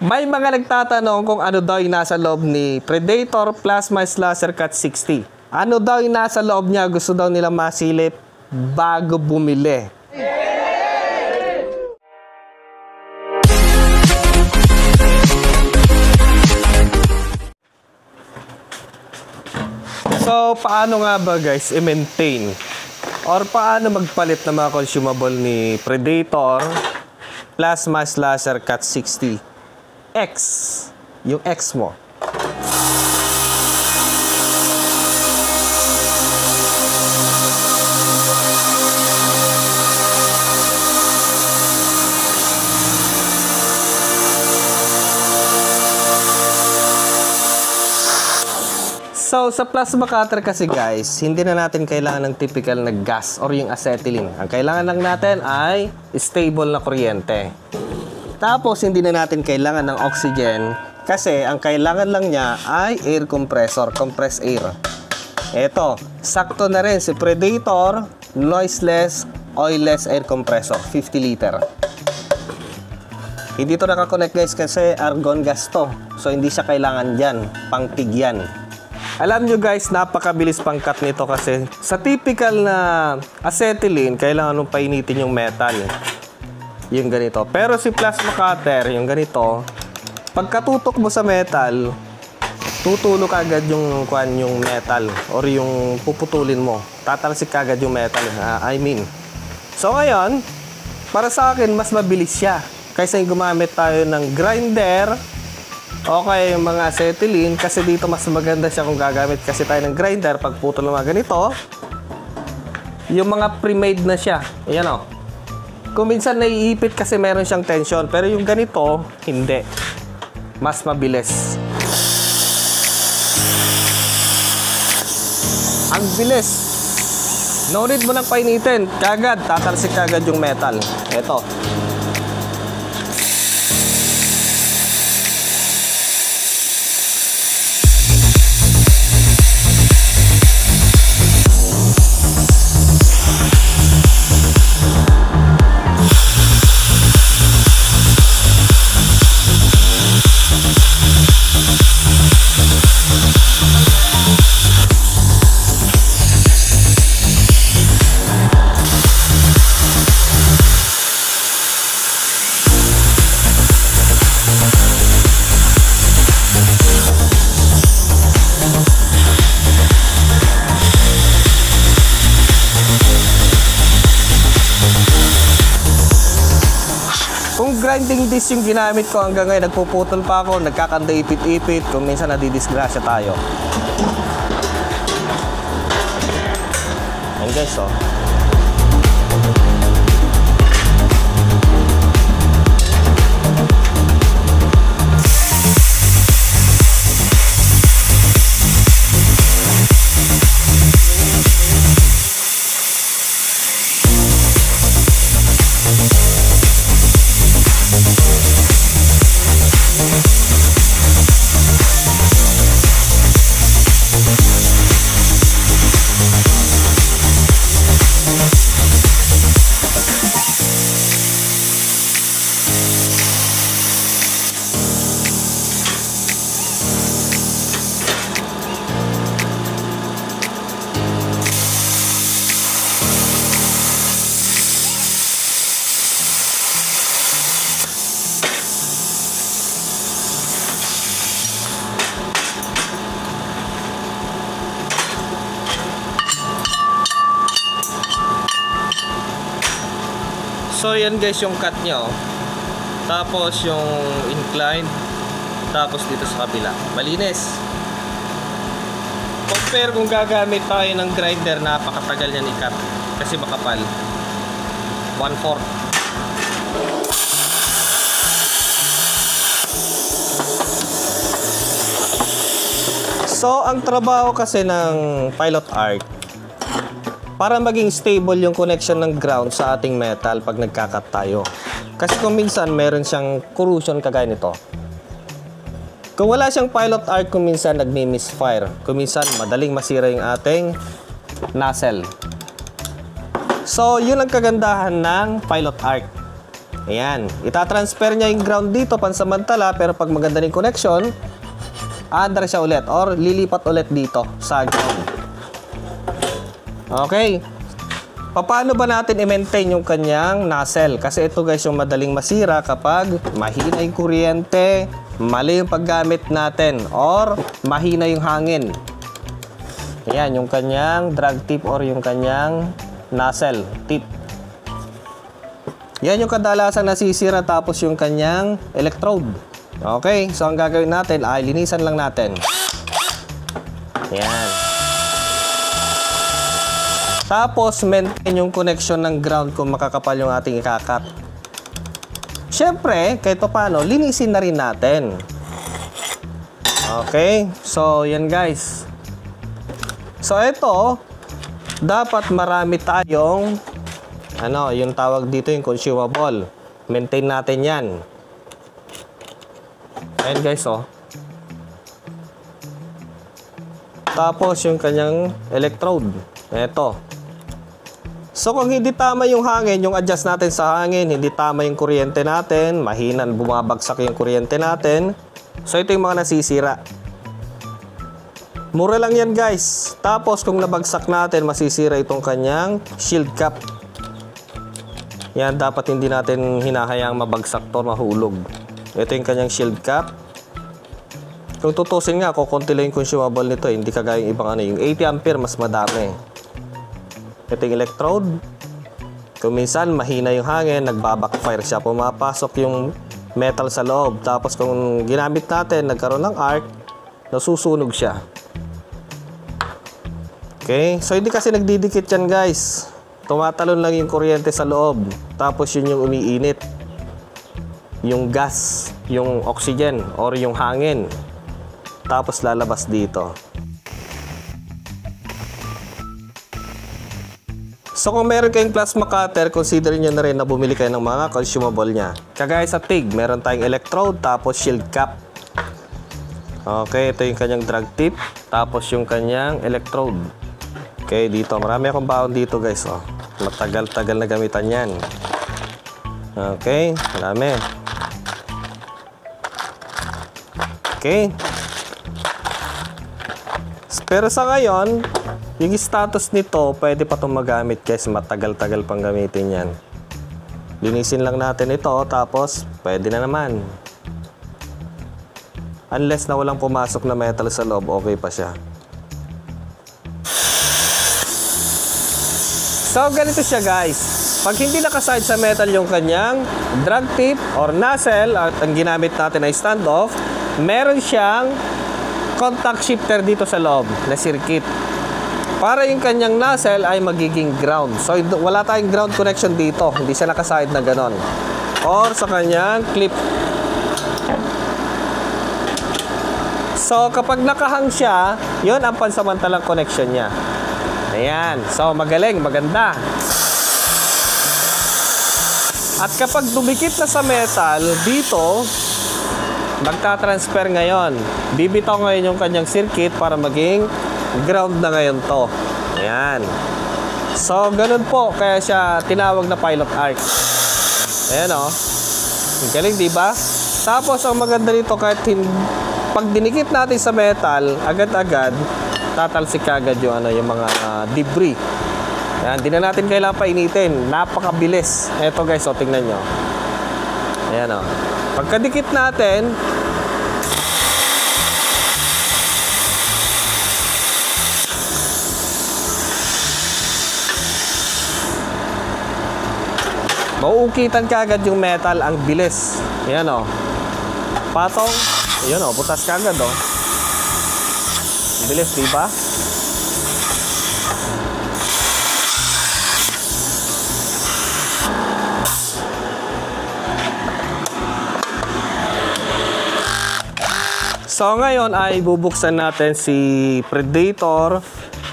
May mga nagtatanong kung ano daw yung nasa loob ni Predator Plasma Slasher Cut 60. Ano daw yung nasa loob niya, gusto daw nila masilip bago bumili. So, paano nga ba guys i-maintain? Or paano magpalit ng mga consumable ni Predator Plasma Slasher Cut 60? X, yung X mo. So, sa plasma cutter kasi guys, hindi na natin kailangan ng typical na gas or yung acetylene. Ang kailangan lang natin ay stable na kuryente. Tapos, hindi na natin kailangan ng oxygen kasi ang kailangan lang niya ay air compressor, compressed air. Eto, sakto na rin si Predator, noiseless, oilless air compressor, 50 liter. Hindi to nakakonect guys kasi argon gas to. So, hindi siya kailangan dyan, pangtig yan. Alam nyo guys, napakabilis pang cut nito kasi sa typical na acetylene, kailangan nung painitin yung metal. Yung ganito. Pero si plasma cutter, yung ganito, pagkatutok mo sa metal, tutulog agad yung metal or yung puputulin mo. Tatalsik agad yung metal. So ngayon, para sa akin, mas mabilis siya. Kaysa yung gumamit tayo ng grinder o kaya yung mga acetylene, kasi dito mas maganda siya kung gagamit kasi tayo ng grinder. Pag putol ng mga ganito, yung mga pre-made na siya. Ayan o. Kung minsan naiipit kasi meron siyang tension, pero yung ganito, hindi. Mas mabilis. Ang bilis. No need mo nang painitin. Kagad, tatalsik kagad yung metal. Ito. Grinding disc yung ginamit ko hanggang ngayon, nagpuputol pa ako, nagkakanda ipit-ipit, kung minsan nadidisgrasya tayo. Ayan guys, oh. So yan guys yung cut nyo. Tapos yung incline. Tapos dito sa kabila. Malinis. Compare kung gagamit tayo ng grinder, napakatagal yan i-cut. Kasi makapal. 1/4. So ang trabaho kasi ng Pilot Arc, para maging stable yung connection ng ground sa ating metal pag nagkakat tayo. Kasi kung minsan meron siyang corrosion kagaya nito. Kung wala siyang Pilot Arc, kung minsan nagmi-misfire. Kung minsan madaling masira yung ating nozzle. So, yun ang kagandahan ng Pilot Arc. Ayan. Itatransfer niya yung ground dito pansamantala, pero pag maganda ng connection, aandar siya ulit or lilipat ulit dito sa ground. Okay. Paano ba natin i-maintain yung kanyang nozzle? Kasi ito guys yung madaling masira kapag mahina yung kuryente, mali yung paggamit natin, or mahina yung hangin. Ayan, yung kanyang drag tip or yung kanyang nozzle tip. Yan yung kadalasang nasisira, tapos yung kanyang electrode. Okay, so ang gagawin natin ay linisan lang natin. Ayan. Tapos, maintain yung connection ng ground kung makakapal yung ating ikakat. Siyempre, kahit pa paano, linisin na rin natin. Okay? So, yan guys. So, ito, dapat marami tayong, yung tawag dito yung consumable. Maintain natin yan. Ayan guys, oh. Tapos, yung kanyang electrode. Ito. So kung hindi tama yung hangin, yung adjust natin sa hangin, hindi tama yung kuryente natin, mahina, bumabagsak yung kuryente natin. So ito yung mga nasisira. Mura lang yan guys. Tapos kung nabagsak natin, masisira itong kanyang shield cap. Yan, dapat hindi natin hinahayaang mabagsak to, mahulog. Ito yung kanyang shield cap. Kung tutusin nga, kukunti lang yung consumable nito, hindi kagaya yung ibang yung 80 ampere, mas madami. Ito yung electrode. Kung minsan mahina yung hangin, nagbabackfire siya. Pumapasok yung metal sa loob. Tapos kung ginamit natin, nagkaroon ng arc, nasusunog siya. Okay? So hindi kasi nagdidikit yan guys. Tumatalon lang yung kuryente sa loob. Tapos yun yung umiinit. Yung gas, yung oxygen, or yung hangin. Tapos lalabas dito. So kung meron kayong plasma cutter, consider nyo na rin na bumili kayo ng mga consumable niya. Kagaya sa TIG, meron tayong electrode, tapos shield cap. Okay, ito yung kanyang drag tip, tapos yung kanyang electrode. Okay, dito. Marami akong baon dito guys. Oh. Matagal-tagal na gamitan yan. Okay, marami. Okay. Pero sa ngayon, yung status nito, pwede pa itong magamit guys. Matagal-tagal pang gamitin yan. Linisin lang natin ito, tapos pwede na naman. Unless na walang pumasok na metal sa loob, okay pa siya. So, ganito siya guys. Pag hindi nakaside sa metal yung kanyang drag tip or nozzle at ang ginamit natin ay standoff, meron siyang contact shifter dito sa loob na circuit. Para yung kanyang nozzle ay magiging ground. So, wala tayong ground connection dito. Hindi siya nakaside na ganon. Or sa kanyang clip. So, kapag nakahang siya, yun ang pansamantalang connection niya. Ayan. So, magaling, maganda. At kapag dumikit na sa metal, dito, magta-transfer ngayon. Bibitaw ngayon yung kanyang circuit para maging ground na ngayon to. Ayan. So, ganun po. Kaya siya tinawag na pilot arc. Ayan o. Galing, diba? Tapos, ang maganda nito, kahit pag dinikit natin sa metal, agad-agad, tatalsik agad yung, yung mga debris. Ayan. Di na natin kailangan painitin. Napakabilis. Eto guys, o, tingnan nyo. Ayan o. Pagkadikit natin, mauukitan kagad yung metal, ang bilis. Ayan o. Patong. Ayan o, butas kagad o. Bilis, diba? So ngayon ay bubuksan natin si Predator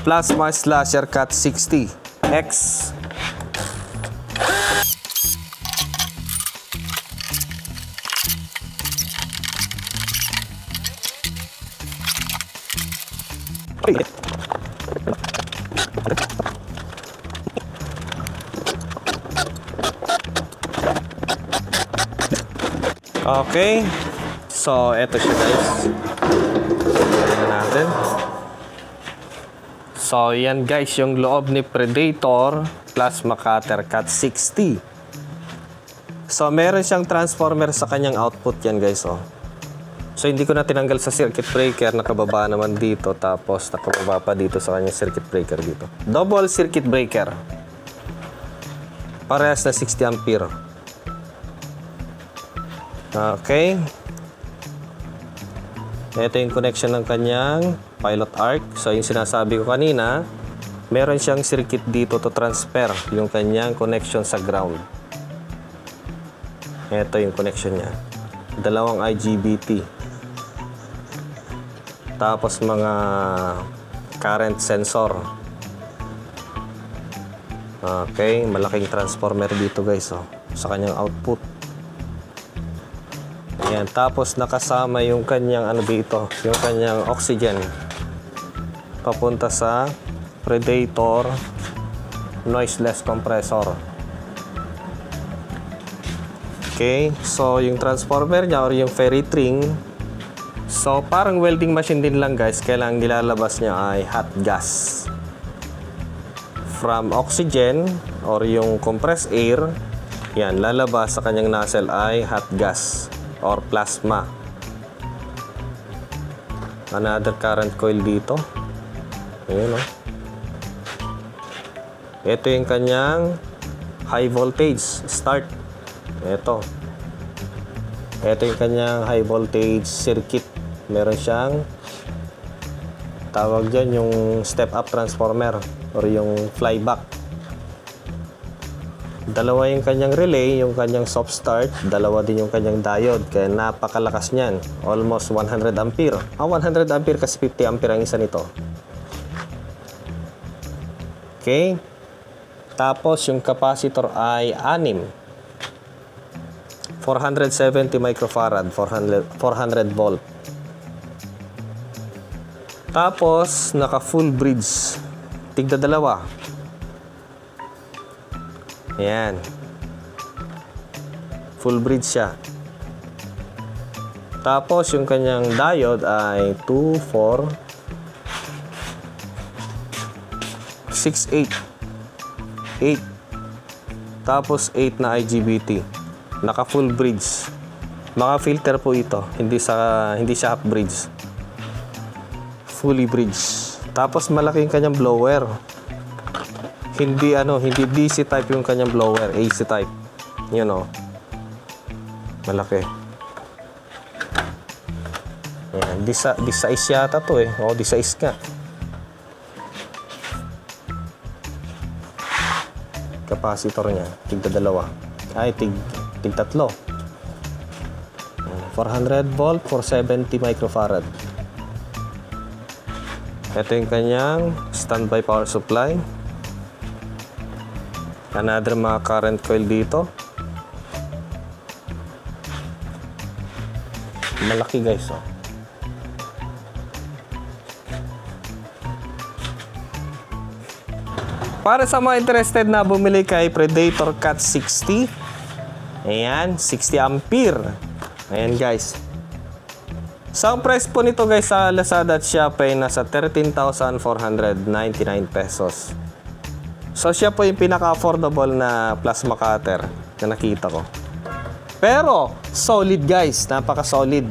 Plasma Slasher Cut 60X. Okay. So, eto siya guys. Tignan natin. So, yan guys, yung loob ni Predator Plasma Cutter Cat 60. So, meron siyang transformer sa kanyang output yan guys, oh. So, hindi ko na tinanggal sa circuit breaker. Nakababa naman dito. Tapos, nakababa pa dito sa kanyang circuit breaker dito. Double circuit breaker. Parehas na 60 ampere. Okay. Ito yung connection ng kanyang pilot arc. So, yung sinasabi ko kanina, meron siyang circuit dito to transfer yung kanyang connection sa ground. Ito yung connection niya. Dalawang IGBT. Tapos mga current sensor. Okay, malaking transformer dito guys, oh, sa kanyang output. Ayan, tapos nakasama yung kanyang ano dito, yung kanyang oxygen. Papunta sa Predator noiseless compressor. Okay, so yung transformer niya or yung ferrite ring, so parang welding machine din lang guys, kailangan nilalabas niya ay hot gas from oxygen or yung compressed air. Yan, lalabas sa kanyang nozzle ay hot gas or plasma. Another current coil dito. Ayun, oh. Ito yung kanyang high voltage start. Ito yung kanyang high voltage circuit. Meron siyang tawag dyan yung step up transformer or yung flyback. Dalawa yung kanyang relay, yung kanyang soft start, dalawa din yung kanyang diode, kaya napakalakas niyan. Almost 100 ampere. 100 ampere kasi 50 ampere ang isa nito. Okay. Tapos yung capacitor ay 6. 470 microfarad, 400 volt. Tapos naka full bridge. Tigda dalawa. Ayan. Full bridge siya. Tapos yung kanyang diode ay 2, 4, 6, 8. 8. Tapos 8 na IGBT. Naka full bridge. Mga filter po ito. Hindi siya half bridge. Fully bridge. Tapos malaki yung kanyang blower. Hindi DC type yung kanyang blower, AC type. You know. Malaki. Ayan, di size yata to eh. O, di size nga. Capacitor niya, tigda dalawa. Ay, tig tatlo. 400 volt, 470 microfarad. Ito yung kanyang standby power supply. Another mga current coil dito. Malaki guys, oh. Para sa mga interested na bumili kay Predator Cat 60, ayan, 60 ampere. Ayan guys. So, ang price po nito guys sa Lazada at Shopee nasa 13,499 pesos. So, siya po yung pinaka-affordable na plasma cutter na nakita ko. Pero, solid guys. Napaka-solid.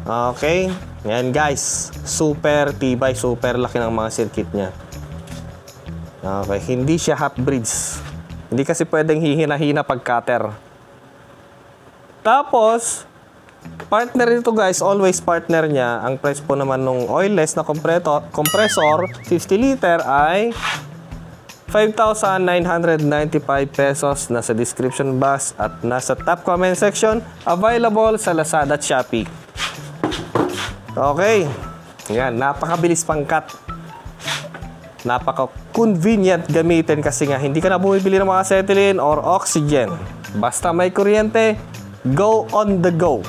Okay. Ayan guys. Super tibay. Super laki ng mga circuit niya. Okay. Hindi siya half bridge. Hindi kasi pwedeng hihina-hina pag cutter. Tapos, partner nito guys, always partner niya. Ang price po naman nung oilless na compressor, 50 liter ay 5,995 pesos. Nasa description box at nasa top comment section. Available sa Lazada at Shopee. Okay. Yan, napakabilis pang-cut. Napaka-convenient gamitin kasi nga hindi ka na bumibili ng mga acetylene or oxygen. Basta may kuryente, go on the go.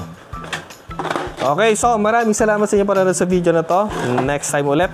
Okay, so maraming salamat sa inyo para sa video na to. Next time ulit.